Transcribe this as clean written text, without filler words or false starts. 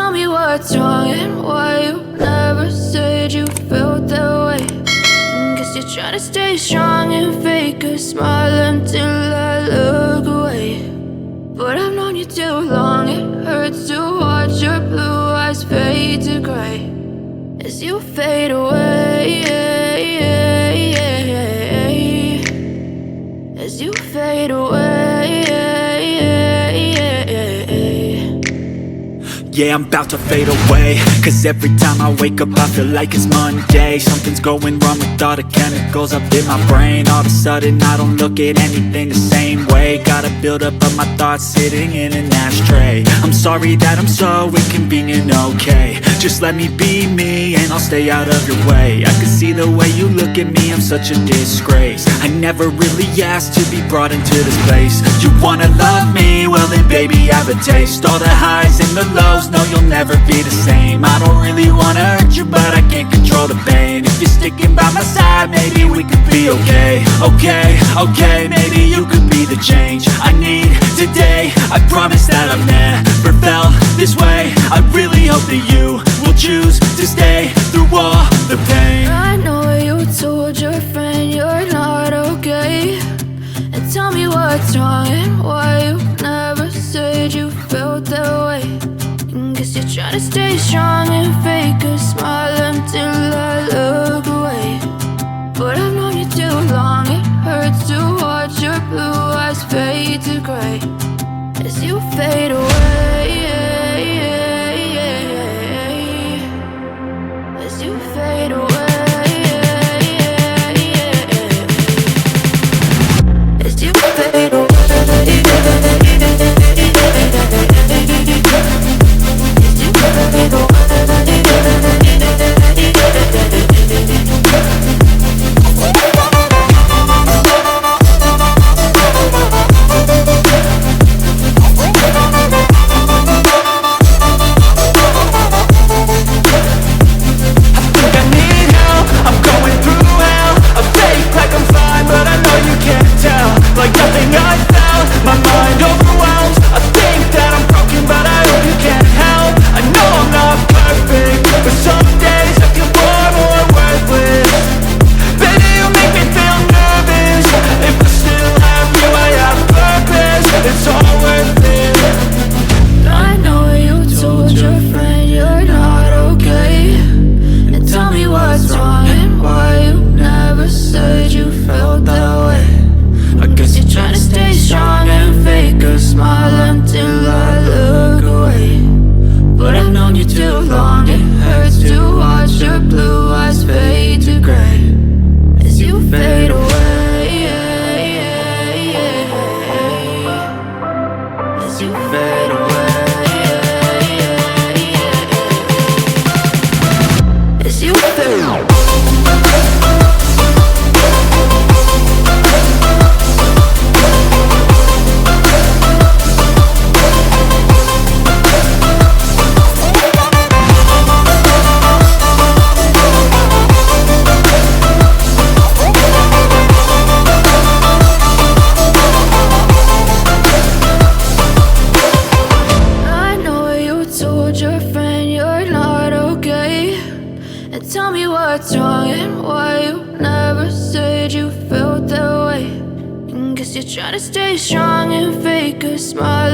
tell me what's wrong and why you never said you felt that way. Guess you're trying to stay strong and fake a smile until I look away. But I've known you too long, it hurts to watch your blue eyes fade to gray as you fade away, as you fade away. Yeah, I'm about to fade away, cause every time I wake up I feel like it's Monday. Something's going wrong with all the chemicals up in my brain. All of a sudden I don't look at anything the same way. Got a build up of my thoughts sitting in an ashtray. I'm sorry that I'm so inconvenient, okay. Just let me be me and I'll stay out of your way. I can see the way you look at me, I'm such a disgrace. I never really asked to be brought into this place. You wanna love me? Well then baby have a taste. All the highs and the lows, no, you'll never be the same. I don't really wanna hurt you, but I can't control the pain. If you're sticking by my side, maybe we could be okay. Okay, maybe you could be the change I need today. I promise that I've never felt this way. I really hope that you will choose to stay through all the pain. I know you told your friend you're not okay, and tell me what's wrong and why you never said you felt that way. Guess you're trying to stay strong and fake a smile until I look away. But I've known you too long, it hurts to watch your blue eyes fade to gray as you fade away, as you fade away, as you fade away. Tell me what's wrong and why you never said you felt that way. Guess you're trying to stay strong and fake a smile.